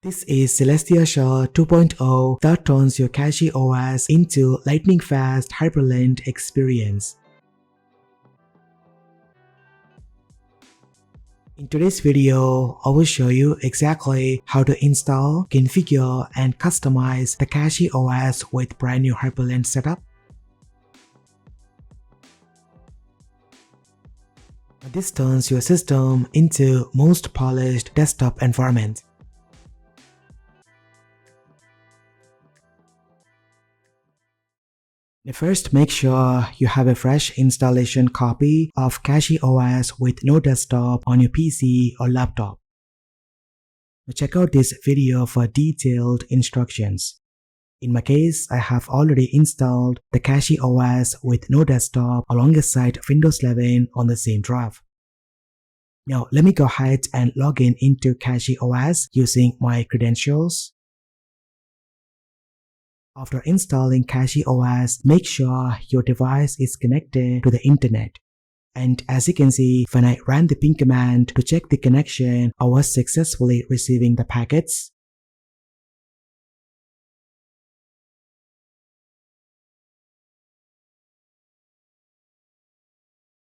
This is Caelestia 2.0 that turns your CachyOS into Lightning Fast Hyprland experience. In today's video, I will show you exactly how to install, configure, and customize the CachyOS with brand new Hyprland setup. This turns your system into most polished desktop environment. First, make sure you have a fresh installation copy of CachyOS with no desktop on your PC or laptop. Check out this video for detailed instructions. In my case, I have already installed the CachyOS with no desktop alongside Windows 11 on the same drive. Now, let me go ahead and log in into CachyOS using my credentials. After installing CachyOS, make sure your device is connected to the internet. And as you can see, when I ran the ping command to check the connection, I was successfully receiving the packets.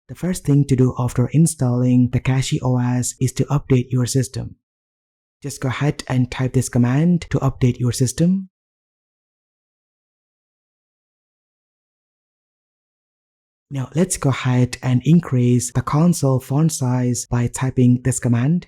The first thing to do after installing the CachyOS is to update your system. Just go ahead and type this command to update your system. Now let's go ahead and increase the console font size by typing this command.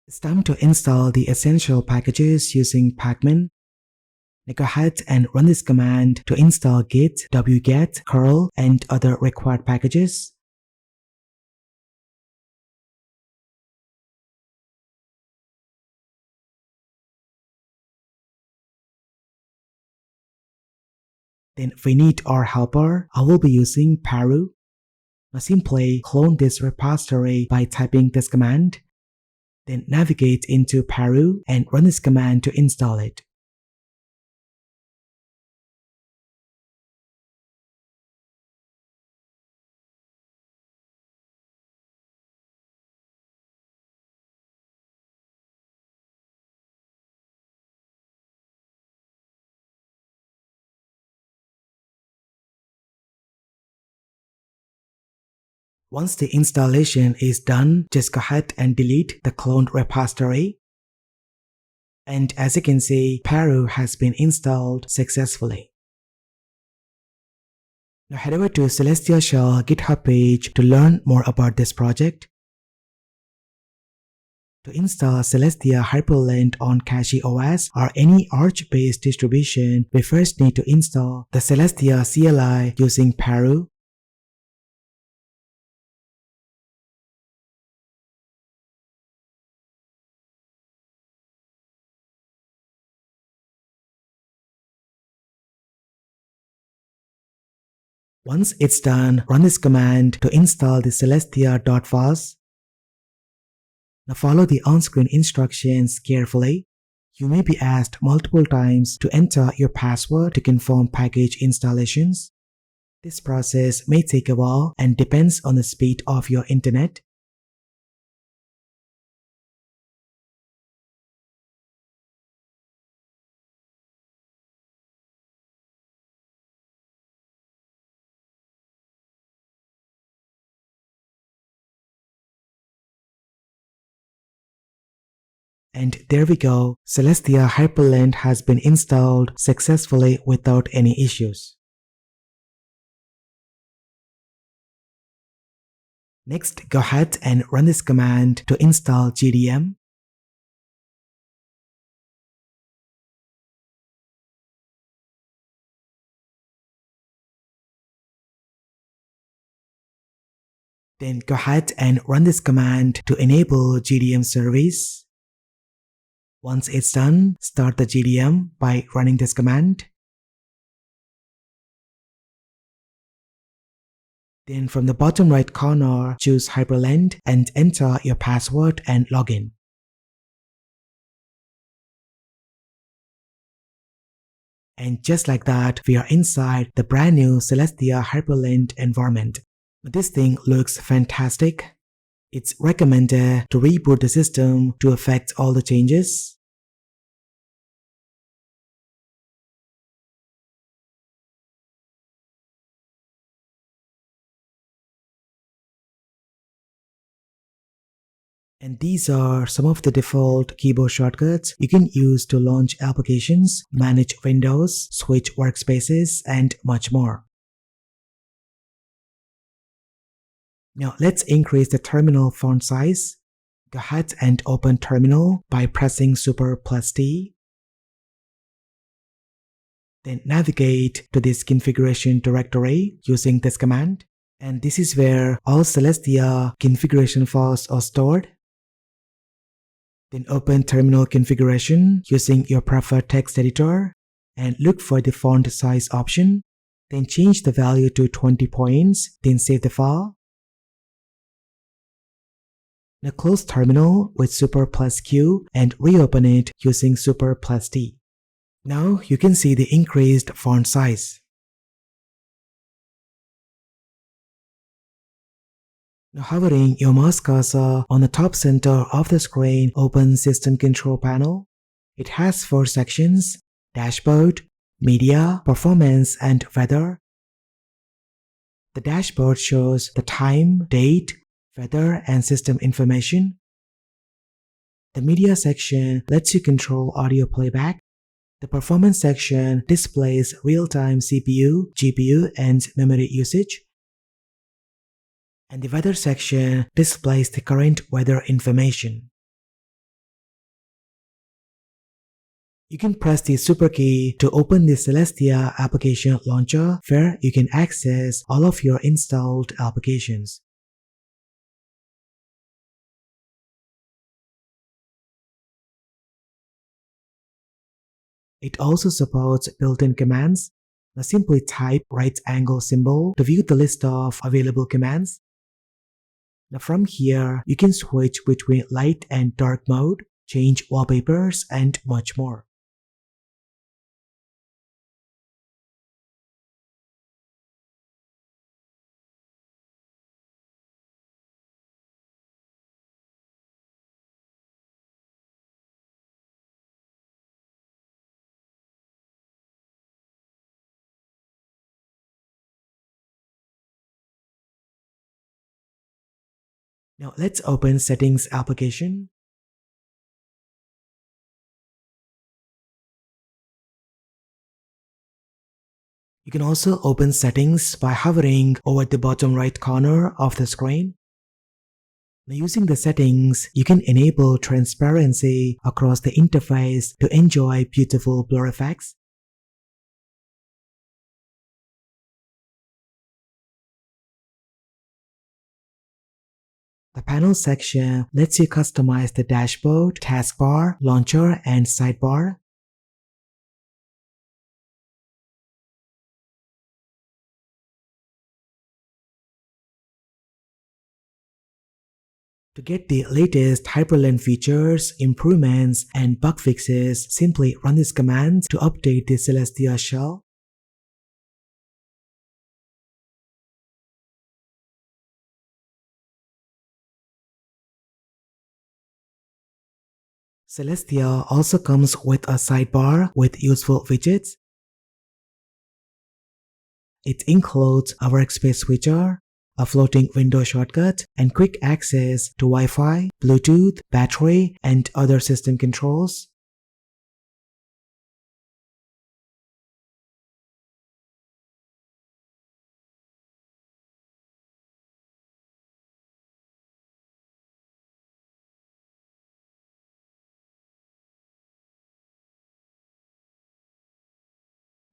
It's time to install the essential packages using pacman. Now go ahead and run this command to install git, wget, curl, and other required packages. Then we need our helper. I will be using PARU. Now simply clone this repository by typing this command. Then navigate into PARU and run this command to install it. Once the installation is done, just go ahead and delete the cloned repository. And as you can see, PARU has been installed successfully. Now head over to Caelestia GitHub page to learn more about this project. To install Caelestia Hyprland on CachyOS or any Arch-based distribution, we first need to install the Caelestia CLI using PARU. Once it's done, run this command to install the Caelestia.fos. Now follow the on-screen instructions carefully. You may be asked multiple times to enter your password to confirm package installations. This process may take a while and depends on the speed of your internet. And there we go, Caelestia Hyprland has been installed successfully without any issues. Next, go ahead and run this command to install GDM. Then go ahead and run this command to enable GDM service. Once it's done, start the GDM by running this command. Then from the bottom right corner, choose Hyprland and enter your password and login. And just like that, we are inside the brand new Caelestia Hyprland environment. This thing looks fantastic. It's recommended to reboot the system to effect all the changes. And these are some of the default keyboard shortcuts you can use to launch applications, manage windows, switch workspaces, and much more. Now let's increase the terminal font size. Go ahead and open terminal by pressing Super plus T. Then navigate to this configuration directory using this command. And this is where all Caelestia configuration files are stored. Then open terminal configuration using your preferred text editor and look for the font size option. Then change the value to 20 points, then save the file. Now close terminal with Super plus Q and reopen it using Super plus T. Now you can see the increased font size. Now hovering your mouse cursor on the top center of the screen opens System Control Panel. It has 4 sections: Dashboard, Media, Performance, and Weather. The dashboard shows the time, date, weather, and system information. The Media section lets you control audio playback. The Performance section displays real-time CPU, GPU, and memory usage. And the Weather section displays the current weather information. You can press the Super key to open the Caelestia application launcher, where you can access all of your installed applications. It also supports built-in commands. Now simply type right angle symbol to view the list of available commands. Now from here, you can switch between light and dark mode, change wallpapers, and much more. Now let's open Settings application. You can also open Settings by hovering over the bottom right corner of the screen. Now using the settings, you can enable transparency across the interface to enjoy beautiful blur effects. The panel section lets you customize the dashboard, taskbar, launcher, and sidebar. To get the latest Hyprland features, improvements, and bug fixes, simply run this command to update the Caelestia shell. Caelestia also comes with a sidebar with useful widgets. It includes a workspace switcher, a floating window shortcut, and quick access to Wi-Fi, Bluetooth, battery, and other system controls.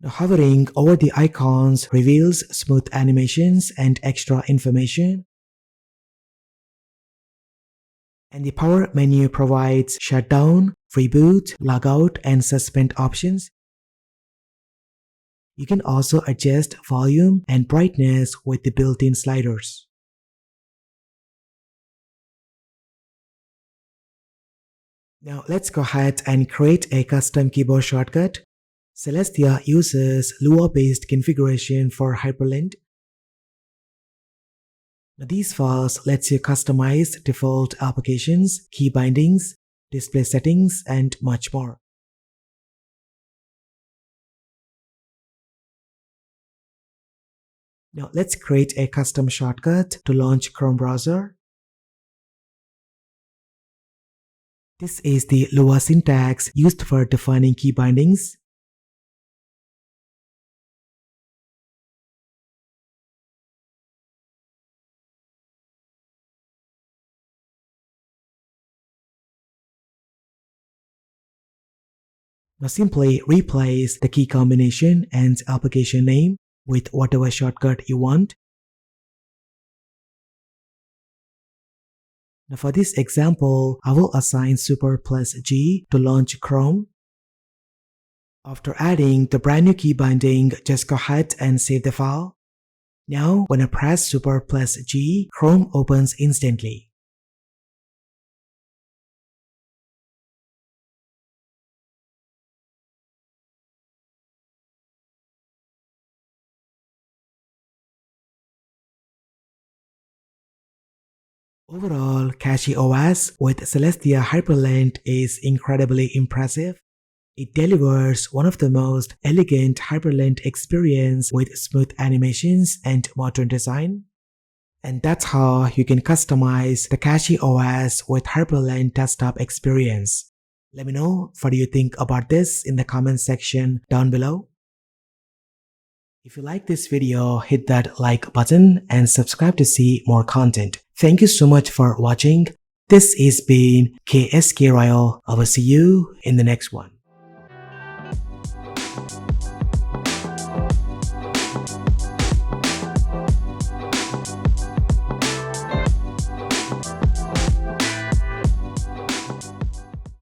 Now hovering over the icons reveals smooth animations and extra information. And the power menu provides shutdown, reboot, logout, and suspend options. You can also adjust volume and brightness with the built-in sliders. Now let's go ahead and create a custom keyboard shortcut. Caelestia uses Lua-based configuration for Hyprland. Now, these files lets you customize default applications, key bindings, display settings, and much more. Now let's create a custom shortcut to launch Chrome browser. This is the Lua syntax used for defining key bindings. Now simply replace the key combination and application name with whatever shortcut you want. Now for this example, I will assign super plus G to launch Chrome. After adding the brand new key binding, just go ahead and save the file. Now when I press super plus G, Chrome opens instantly. Overall, CachyOS with Caelestia Hyprland is incredibly impressive. It delivers one of the most elegant Hyprland experience with smooth animations and modern design. And that's how you can customize the CachyOS with Hyprland desktop experience. Let me know what do you think about this in the comment section down below. If you like this video, hit that like button and subscribe to see more content. Thank you so much for watching. This has been KSK Royal. I will see you in the next one.